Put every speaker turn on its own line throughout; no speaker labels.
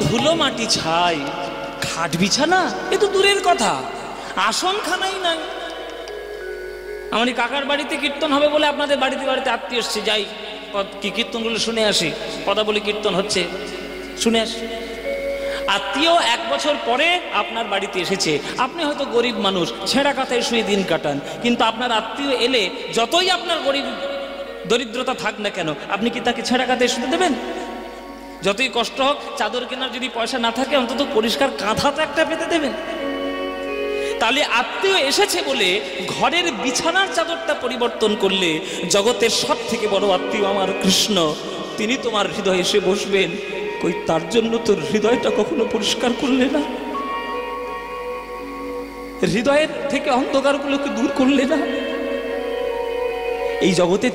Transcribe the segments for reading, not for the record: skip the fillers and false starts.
ধুলো মাটি ছাই, খাট বিছানা এ তো দূরের কথা, আসন খানাই নাই। আমার কাকার বাড়িতে কীর্তন হবে বলে আপনাদের বাড়িতে বাড়িতে আত্মীয় এসছে, যাই কি কীর্তনগুলো শুনে আসি, কথা বলি কীর্তন হচ্ছে শুনে আসি। আত্মীয় 1 বছর পরে আপনার বাড়িতে এসেছে, আপনি হয়তো গরিব মানুষ, ছেঁড়া কাথায় শুয়ে দিন কাটান, কিন্তু আপনার আত্মীয় এলে যতই আপনার গরিব দরিদ্রতা থাক না কেন, আপনি কি তাকে ছেঁড়া কাথায় শুতে দেবেন? যতই কষ্ট হোক, চাদর কেনার যদি পয়সা না থাকে অন্তত পরিষ্কার কাঁথা তো একটা পেতে দেবেন। তাহলে আত্মীয় এসেছে বলে ঘরের বিছানার চাদরটা পরিবর্তন করলে, জগতের সব থেকে বড় আত্মীয় আমার কৃষ্ণ, তিনি তোমার হৃদয়ে এসে বসবেন। কই তার জন্য তোর হৃদয়টা কখনো পরিষ্কার করলে না? হৃদয়ের থেকে অন্ধকারগুলোকে দূর করলে না? এই জগতে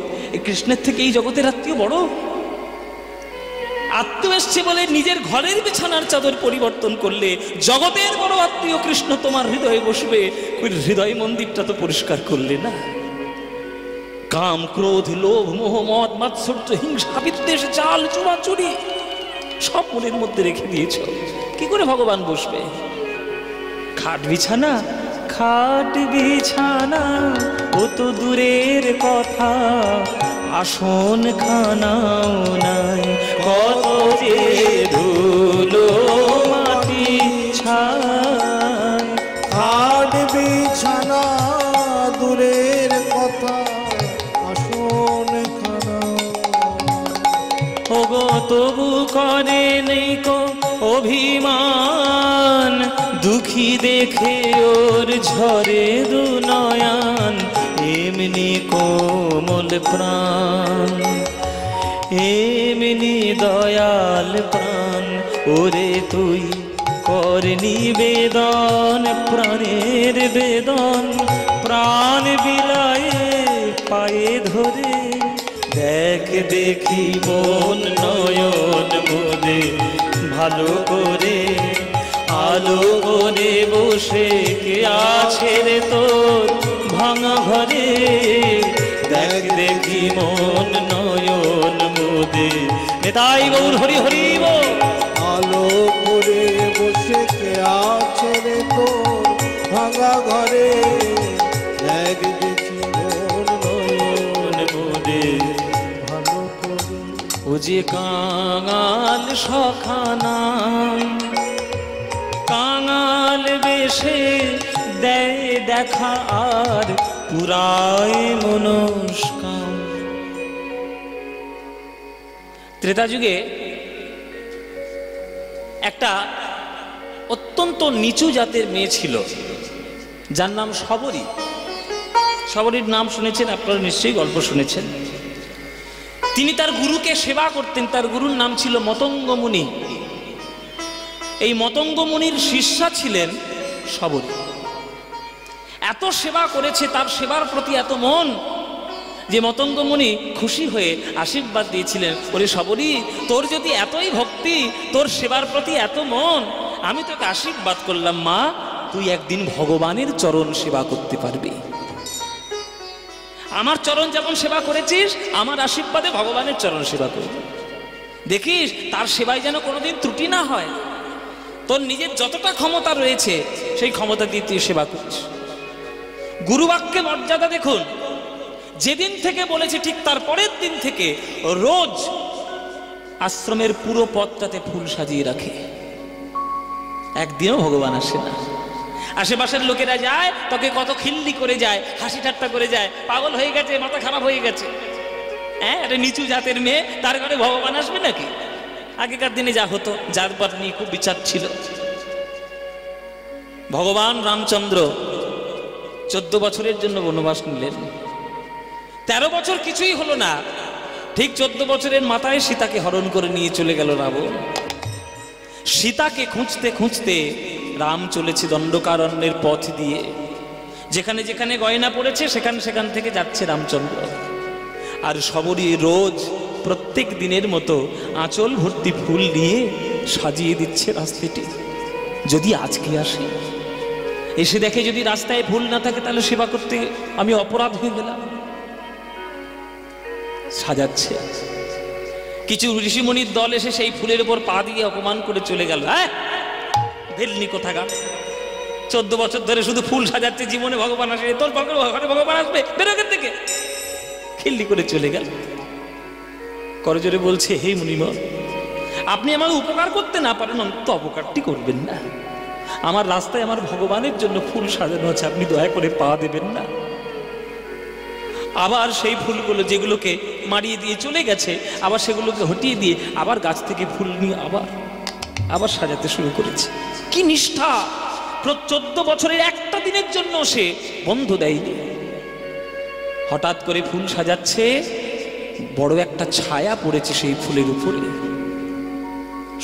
কৃষ্ণের থেকে এই জগতের আত্মীয় বড়। আত্মীয় এসছে বলে নিজের ঘরের বিছানার চাদর পরিবর্তন করলে জগতের বড় আত্মীয় কৃষ্ণ তোমার হৃদয়ে বসবে। হৃদয় মন্দিরটা তো পরিষ্কার করলে না? কাম, ক্রোধ, লোভ, মোহ, মদ, মাৎসর্য, হিংসা, বিদ্বেষ, চাল, চুরি সব মনের মধ্যে রেখে দিয়েছ, কি করে ভগবান বসবে? খাট বিছানা, খাট বিছানা ও তো দূরের কথা, আসন খানাও নাই, কত যে ধুলো মাটি ছাই।
খাট বিছানা দূরের কথা, আসন খানাও।
ওগো তবু করে নেই কো অভিমান, দুঃখী দেখে ওর ঝরে দু নয়ন, এমনি কোমল প্রাণ, এমনি দয়াল প্রাণ, ওরে তুই কর নিবেদন, প্রাণের বেদন, প্রাণ বিলায়ে পায়ে ধরে, দেখ দেখি মন নয়ন মোদে ভালো করে, আলো করে বসে কে আছে রে তোর ভাঙা ঘরে, দেখ দেখি মন নয়ন মোদে। তাই গৌর হরি হরি বল।
আলো করে বসে কে আছে রে তোর ভাঙা ঘরে, দেখ দেখি মন নয়ন মোদে ভালো করে।
ও যে কাঙাল সখানা, কাঙাল বেশে দেয় দেখা আর পুরায় মনস্কাম। ত্রেতা যুগে একটা অত্যন্ত নিচু জাতের মেয়ে ছিল, যার নাম শবরী। শবরীর নাম শুনেছেন আপনারা নিশ্চয়ই, গল্প শুনেছেন। তিনি তার গুরুকে সেবা করতেন, তার গুরুর নাম ছিল মতঙ্গ মুনি। এই মতঙ্গ মুনির শিষ্যা ছিলেন শবরী। এত সেবা করেছে, তার সেবার প্রতি এত মন যে মতঙ্গ মুনি খুশি হয়ে আশীর্বাদ দিয়েছিলেন, ওরে শবরী, তোর যদি এতই ভক্তি, তোর সেবার প্রতি এত মন, আমি তোকে আশীর্বাদ করলাম মা, তুই একদিন ভগবানের চরণ সেবা করতে পারবি। আমার চরণ যেমন সেবা করেছিস, আমার আশীর্বাদে ভগবানের চরণ সেবা করবি। দেখিস তার সেবায় যেন কোনোদিন ত্রুটি না হয়। তোর নিজের যতটা ক্ষমতা রয়েছে সেই ক্ষমতা দিয়ে তুই সেবা করিস। গুরুবাক্যে মর্যাদা দেখুন, যেদিন থেকে বলেছে ঠিক তার পরের দিন থেকে রোজ আশ্রমের পুরো পথটাতে ফুল সাজিয়ে রাখে। একদিনও ভগবান আসে না। আশেপাশের লোকেরা যায়, তোকে কত খিল্লি করে যায়, হাসি ঠাট্টা করে যায়, পাগল হয়ে গেছে, মাথা খারাপ হয়ে গেছে। হ্যাঁ, এটা নিচু জাতের মেয়ে, তার ঘরে ভগবান আসবে নাকি? আগেকার দিনে যা হতো, যার পর নিয়ে খুব বিচার ছিল। ভগবান রামচন্দ্র 14 বছরের জন্য বনবাস নিলেন। 13 বছর কিছুই হলো না, ঠিক 14 বছরের মাথায় সীতাকে হরণ করে নিয়ে চলে গেল রাবণ। সীতাকে খুঁজতে খুঁজতে রাম চলেছে দণ্ডকারণ্যের পথ দিয়ে। যেখানে যেখানে গয়না পড়েছে সেখান সেখান থেকে যাচ্ছে রামচন্দ্র। আর শবরী রোজ প্রত্যেক দিনের মতো আঁচল ভর্তি ফুল নিয়ে সাজিয়ে দিচ্ছে রাস্তাটি। যদি আজকে আসে, এসে দেখে যদি রাস্তায় ফুল না থাকে, তাহলে সেবা করতে আমি অপরাধ হয়ে গেলাম। সাজাচ্ছে। কিছু ঋষিমণির দল এসে সেই ফুলের উপর পা দিয়ে অপমান করে চলে গেল। হ্যাঁ, ভেলনি কোথাকার, 14 বছর ধরে শুধু ফুল সাজাচ্ছে, জীবনে ভগবান আসে, তোর ঘরে ভগবান আসবে, বেরোকের থেকে খিল্লি করে চলে গেল। করজোরে বলছে, হে মুনিবর, আপনি আমার উপকার করতে না পারেন, অন্তত অপকারটি করবেন না। আমার রাস্তায় আমার ভগবানের জন্য ফুল সাজানো আছে, আপনি দয়া করে পা দেবেন না। আবার সেই ফুলগুলো যেগুলোকে মারিয়ে দিয়ে চলে গেছে, আবার সেগুলোকে হটিয়ে দিয়ে আবার গাছ থেকে ফুল নিয়ে আবার সাজাতে শুরু করেছে। কি নিষ্ঠা! 14 বছরের একটা দিনের জন্য সে বন্ধ দেয়নি। হঠাৎ করে ফুল সাজাচ্ছে, বড় একটা ছায়া পড়েছে সেই ফুলের উপরে।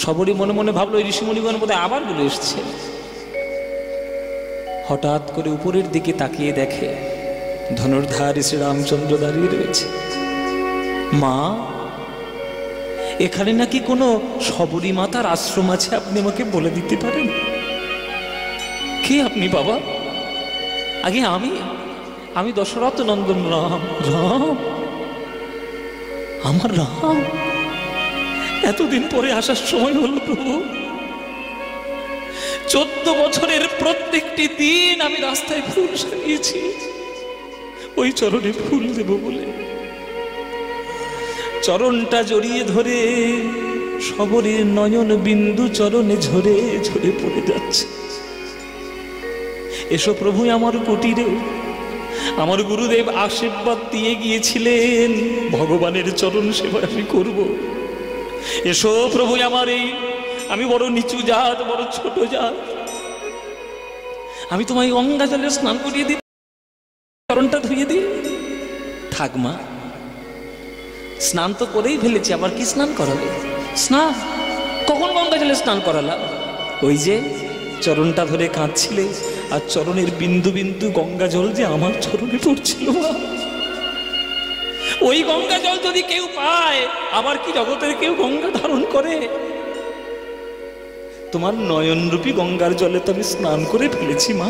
সবরই মনে মনে ভাবলো, এই ঋষিমণিগণ বোধহয় আবার বলে এসছে। হঠাৎ করে উপরের দিকে তাকিয়ে দেখে ধনুর্ধার শ্রীরামচন্দ্র দাঁড়িয়ে রয়েছে। মা, এখানে নাকি কোনো শবরী মাতার আশ্রম আছে, আপনি আমাকে বলে দিতে পারেন? কে আপনি বাবা? আগে আমি দশরথ নন্দন রাম। রাম? আমার রাম? এতদিন পরে আসার সময় হল প্রভু। 14 বছরের প্রত্যেকটি দিন আমি রাস্তায় ফুল সাজিয়েছি ওই চরণে ফুল দেব বলে। চরণটা জড়িয়ে ধরে সবরের নয়ন বিন্দু চরণে ঝরে ঝরে পড়ে যাচ্ছে। এসো প্রভু আমার কুটিরে। আমার গুরুদেব আশীর্বাদ দিয়ে গিয়েছিলেন, ভগবানের চরণ সেবা আমি করব। এসো প্রভু আমার আমি বড় নিচু জাত, বড় ছোট জাত, আমি তোমায় গঙ্গা জলে স্নান করিয়ে দিই, চরণটা ধুয়ে দিই। থাক মা, স্নান তো করেই ফেলেছি, আবার কি স্নান করাবে? স্নান কখন গঙ্গা জলে স্নান করালাম? ওই যে চরণটা ধরে কাঁদছিলে, আর চরণের বিন্দু বিন্দু গঙ্গা জল যে আমার চরণে পড়ছিল, ওই গঙ্গা জল যদি কেউ পায়, আবার কি জগতের কেউ গঙ্গা ধারণ করে? তোমার নয়নরূপী গঙ্গার জলে তো আমি স্নান করে ফেলেছি মা।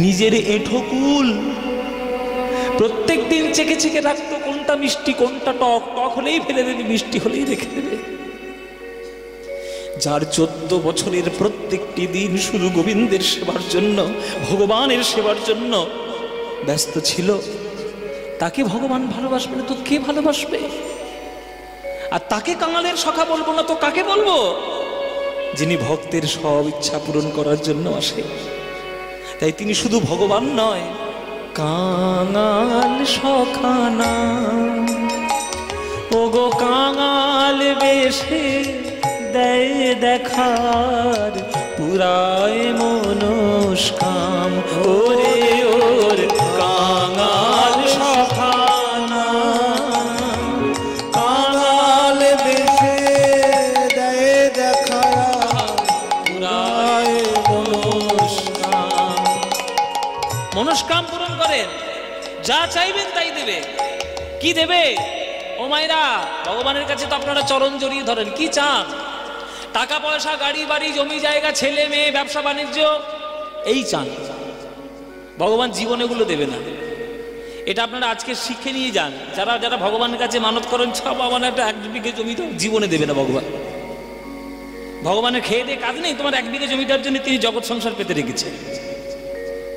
নিজের এঁঠোকুল প্রত্যেক দিন চেকে চেকে রাখতো, কোনটা মিষ্টি কোনটা টক, টক হলেই ফেলে দেবে, মিষ্টি হলেই রেখে দেবে। যার 14 বছরের প্রত্যেকটি দিন শুধু গোবিন্দের সেবার জন্য, ভগবানের সেবার জন্য ব্যস্ত ছিল, তাকে ভগবান ভালোবাসবে না তো কে ভালোবাসবে? আর তাকে কাঙালের সখা বলবো না তো কাকে বলবো? যিনি ভক্তের সব ইচ্ছা পূরণ করার জন্য আসে। তাই তিনি শুধু ভগবান নয়, কাঙাল সখা না। ওগো কাঙাল বেশে দেয় দেখার, পুরায় মনস্কাম। ওরে ওর কাঙাল সখা না,
কাঙাল বেশে দেয় দেখার, পুরায় মনস্কাম।
মনস্কাম পূরণ করেন, যা চাইবেন তাই দেবে। কি দেবে? ও মায়েরা, ভগবানের কাছে তো আপনারা চরণ জড়িয়ে ধরেন। কি চান? টাকা পয়সা, গাড়ি বাড়ি, জমি জায়গা, ছেলে মেয়ে, ব্যবসা বাণিজ্য, এই চান। ভগবান জীবনে এগুলো দেবে না। এটা আপনারা আজকে শিখে নিয়ে যান। যারা যারা ভগবানের কাছে মানত করেন, আমার একটা 1 বিঘে জমি তো জীবনে দেবে না ভগবান। ভগবানের খেয়ে দিয়ে কাজ নেই, তোমার 1 বিঘে জমিটার জন্য তিনি জগৎ সংসার পেতে রেখেছে।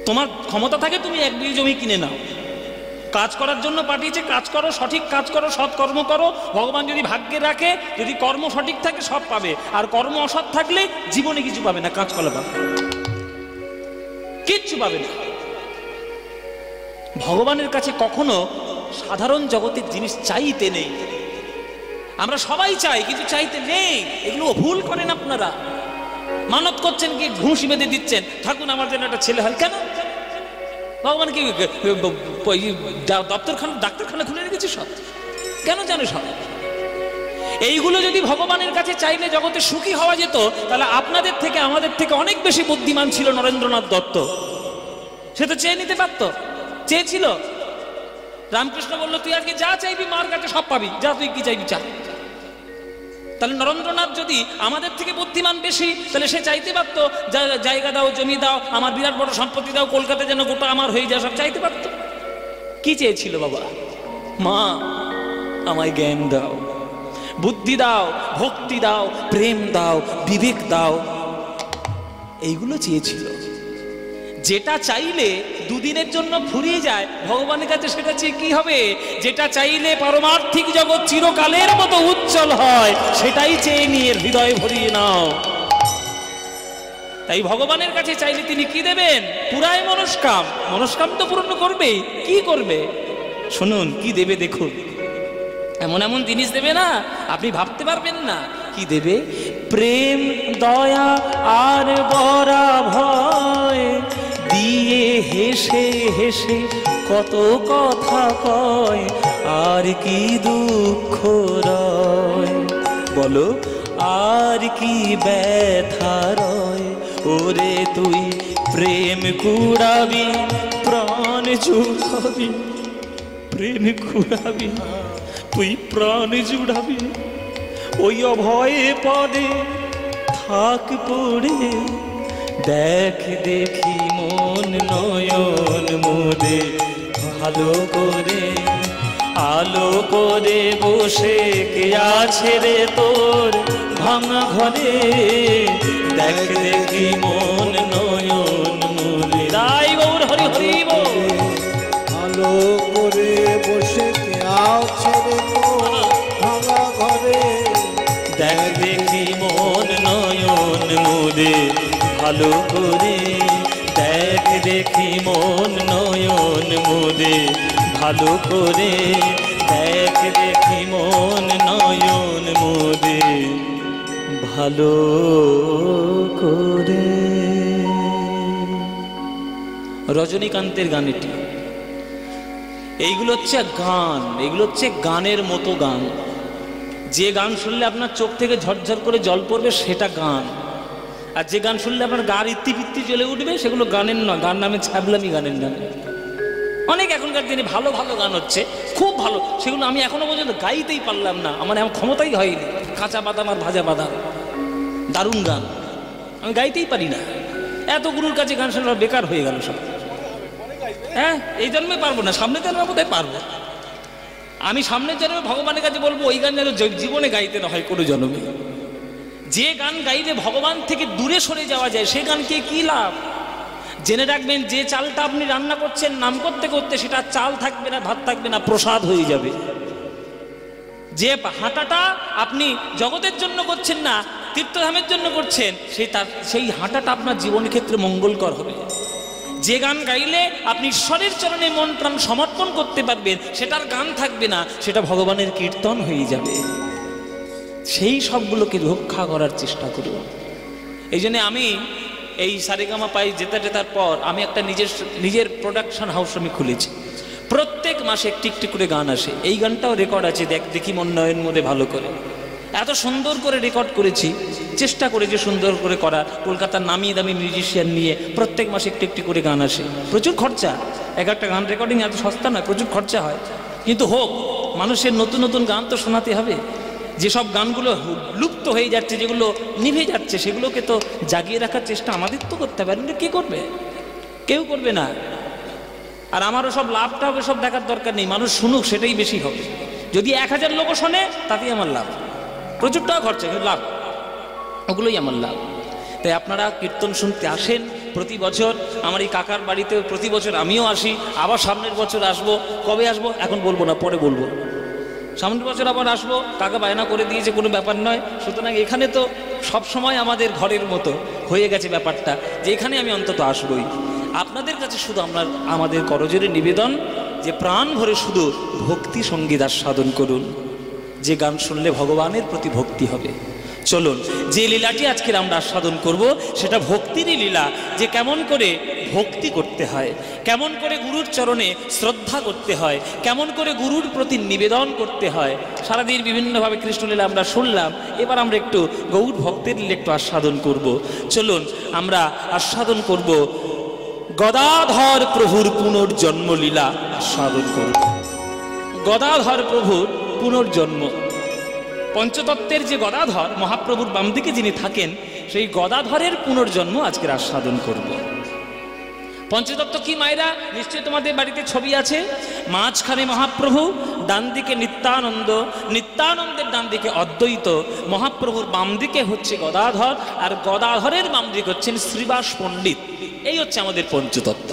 তোমার ক্ষমতা থাকে তুমি 1 বিঘে জমি কিনে নাও, কাজ করার জন্য পাঠিয়েছে, কাজ করো, সঠিক কাজ করো, সৎ কর্ম করো। ভগবান যদি ভাগ্যে রাখে, যদি কর্ম সঠিক থাকে সব পাবে, আর কর্ম অসৎ থাকলে জীবনে কিছু পাবে না, কাঁচকলা পাবে, কিচ্ছু পাবে না। ভগবানের কাছে কখনো সাধারণ জগতের জিনিস চাইতে নেই। আমরা সবাই চাই, কিন্তু চাইতে নেই। এগুলো ভুল করেন আপনারা। মানত করছেন কি ঘুষি বেঁধে দিচ্ছেন, ঠাকুর আমার জন্য একটা ছেলে হয়। কেন? ভগবান কি ডাক্তারখানা খুলে রেখেছে সব? কেন জানো সব? এইগুলো যদি ভগবানের কাছে চাইলে জগতে সুখী হওয়া যেত, তাহলে আপনাদের থেকে আমাদের থেকে অনেক বেশি বুদ্ধিমান ছিল নরেন্দ্রনাথ দত্ত। সে তো চেয়ে নিতে পারত, চেয়েছিল। রামকৃষ্ণ বলল, তুই আজকে যা চাইবি মার কাছে সব পাবি, যা তুই কি চাইবি চা। তাহলে নরেন্দ্রনাথ যদি আমাদের থেকে বুদ্ধিমান বেশি, তাহলে সে চাইতে পারতো, জায়গা দাও, জমি দাও, আমার বিরাট বড় সম্পত্তি দাও, কলকাতা যেন গোটা আমার হয়ে যায়, সব চাইতে পারতো। কি চেয়েছিল বাবা? মা আমায় জ্ঞান দাও, বুদ্ধি দাও, ভক্তি দাও, প্রেম দাও, বিবেক দাও, এইগুলো চেয়েছিল। যেটা চাইলে দুদিনের জন্য ফুরিয়ে যায়, ভগবানের কাছে সেটা চেয়ে কি হবে? যেটা চাইলে পারমার্থিক জগৎ চিরকালের মতো উজ্জ্বল হয়, সেটাই চেয়ে নিয়ে হৃদয় ভরিয়ে নাও। তাই ভগবানের কাছে চাইলে তিনি কি দেবেন? পুরায় মনস্কাম। মনস্কাম তো পূর্ণ করবেই। কি করবে শুনুন, কি দেবে দেখুন। এমন এমন জিনিস দেবে না আপনি ভাবতে পারবেন না কি দেবে। প্রেম, দয়া আর বরা ভয় দিয়ে হেসে হেসে কত কথা কয়, আর কি দুঃখ রয় বলো, আর কি ব্যথা রয়। ওরে তুই প্রেম কুড়াবি, প্রাণ জুড়াবি, প্রেম কুড়াবি, তুই প্রাণ জুড়াবি, ওই অভয়ে পদে থাক পড়ে। দেখ দেখি মন নয়ন মুদে, ভালো করে আলো করে বসে কে আছে রে তোর ভাঙা ঘরে। দেখ দেখি মন নয়ন মুদে। তাই গৌর হরি হরি বল।
ভালো করে বসে কে আছে রে তোর ভাঙা ঘরে।
দেখ দেখি মন নয়ন মুদে, ভালো করে দেখ দেখি মন নয়ন মুদে, ভালো করে দেখ দেখি মন নয়ন মুদে, ভালো করে। রজনীকান্তের গান এটি। এইগুলো হচ্ছে গান, এগুলো হচ্ছে গানের মতো গান। যে গান শুনলে আপনার চোখ থেকে ঝরঝর করে জল পড়বে সেটা গান, আর যে গান শুনলে আপনার গার ইত্তিপিত্তি জ্বলে উঠবে সেগুলো গানের নয়, গান নামে ছ্যাবলামি গানের নামে। অনেক এখনকার দিনে ভালো ভালো গান হচ্ছে, খুব ভালো, সেগুলো আমি এখনো পর্যন্ত গাইতেই পারলাম না, আমার এমন ক্ষমতাই হয়নি। কাঁচা বাদাম আর ভাজা বাদাম, দারুণ গান, আমি গাইতেই পারি না। এত গুরুর কাছে গান শোনা বেকার হয়ে গেল সব। হ্যাঁ, এই জন্মে পারবো না, সামনে জন্মে বোধহয় পারবো। আমি সামনের জন্মে ভগবানের কাছে বলবো ওই গান যেন জীবনে গাইতে না হয় কোনো জন্মে। যে গান গাইলে ভগবান থেকে দূরে সরে যাওয়া যায় সে গানকে কি লাভ? জেনে রাখবেন, যে চালটা আপনি রান্না করছেন নাম করতে করতে সেটা চাল থাকবে না, ভাত থাকবে না, প্রসাদ হয়ে যাবে। যে হাঁটাটা আপনি জগতের জন্য করছেন না, তীর্থধামের জন্য করছেন, সেই হাঁটাটা আপনার জীবনের ক্ষেত্রে মঙ্গলকর হবে। যে গান গাইলে আপনি ঈশ্বরের চরণে মন প্রাণ সমর্পণ করতে পারবেন সেটার গান থাকবে না, সেটা ভগবানের কীর্তন হয়ে যাবে। সেই সবগুলোকে রক্ষা করার চেষ্টা করব। এই জন্যে আমি এই সারেগামা পাই জেতার পর আমি একটা নিজের প্রোডাকশন হাউস আমি খুলেছি। প্রত্যেক মাসে একটি একটি করে গান আসে। এই গানটাও রেকর্ড আছে, দেখি মন নয়ন মধ্যে ভালো করে। এত সুন্দর করে রেকর্ড করেছি, চেষ্টা করেছি সুন্দর করে করার। কলকাতার নামি দামি মিউজিশিয়ান নিয়ে প্রত্যেক মাসে একটি একটি করে গান আসে। প্রচুর খরচা, এক একটা গান রেকর্ডিং এত সস্তা নয়, প্রচুর খরচা হয়। কিন্তু হোক, মানুষের নতুন নতুন গান তো শোনাতে হবে। যেসব গানগুলো লুপ্ত হয়ে যাচ্ছে, যেগুলো নিভে যাচ্ছে, সেগুলোকে তো জাগিয়ে রাখার চেষ্টা আমাদের তো করতে হবে। কে করবে? কেউ করবে না। আর আমারও সব লাভটা হবে সব দেখার দরকার নেই, মানুষ শুনুক সেটাই বেশি হবে। যদি 1000 লোকও শোনে তাতেই আমার লাভ। প্রচুর টাকা খরচা, কিন্তু লাভ, ওগুলোই আমার লাভ। তাই আপনারা কীর্তন শুনতে আসেন প্রতি বছর। আমার এই কাকার বাড়িতে প্রতি বছর আমিও আসি, আবার সামনের বছর আসবো। কবে আসবো এখন বলবো না, পরে বলবো। সামনের বছর আবার আসবো, কাকা বায়না করে দিয়েছে, কোনো ব্যাপার নয়। সুতরাং এখানে তো সব সময় আমাদের ঘরের মতো হয়ে গেছে ব্যাপারটা, যে এখানে আমি অন্তত আসবই। আপনাদের কাছে শুধু আমাদের করজোরে নিবেদন যে প্রাণ ভরে শুধু ভক্তি সঙ্গীত আস্বাদন করুন। যে গান শুনলে ভগবানের প্রতি ভক্তি হবে। চলুন, যে লীলাটি আজকের আমরা আস্বাদন করব সেটা ভক্তিরই লীলা। যে কেমন করে ভক্তি করতে হয়, কেমন করে গুরুর চরণে শ্রদ্ধা করতে হয়, কেমন করে গুরুর প্রতি নিবেদন করতে হয়। সারাদিন বিভিন্নভাবে কৃষ্ণলীলা আমরা শুনলাম, এবার আমরা একটু গৌর ভক্তের লীলা একটু আস্বাদন করব। চলুন আমরা আস্বাদন করব গদাধর প্রভুর পুনর্জন্ম লীলা আস্বাদন করব। গদাধর প্রভুর পুনর্জন্ম, পঞ্চতত্ত্বের যে গদাধর মহাপ্রভুর বাম দিকে যিনি থাকেন, সেই গদাধরের পুনর্জন্ম আজকের আস্বাদন করব। পঞ্চতত্ত্ব কি মায়েরা? নিশ্চয়ই তোমাদের বাড়িতে ছবি আছে। মাঝখানে মহাপ্রভু, ডান দিকে নিত্যানন্দ, নিত্যানন্দের ডান দিকে অদ্বৈত, মহাপ্রভুর বাম দিকে হচ্ছে গদাধর, আর গদাধরের বাম দিকে হচ্ছেন শ্রীবাস পণ্ডিত। এই হচ্ছে আমাদের পঞ্চতত্ত্ব।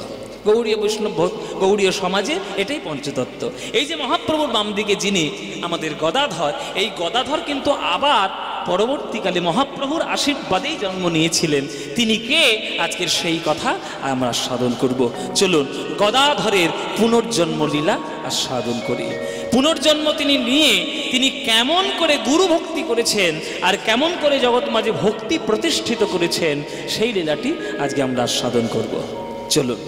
গৌড়ীয় বৈষ্ণব গৌড়ীয় সমাজে এটাই পঞ্চতত্ত্ব। এই যে মহাপ্রভুর বাম দিকে যিনি আমাদের গদাধর, এই গদাধর কিন্তু আবার পরবর্তীকালে মহাপ্রভুর আশীর্বাদেই জন্ম নিয়েছিলেন। তিনি কে? আজকের সেই কথা আমরা সাধন করব। চলুন গদাধরের পুনর্জন্ম লীলা আস্বাদন করি। পুনর্জন্ম তিনি নিয়ে তিনি কেমন করে গুরু ভক্তি করেছেন আর কেমন করে জগৎ মাঝে ভক্তি প্রতিষ্ঠিত করেছেন, সেই লীলাটি আজকে আমরা আস্বাদন করব। চলুন।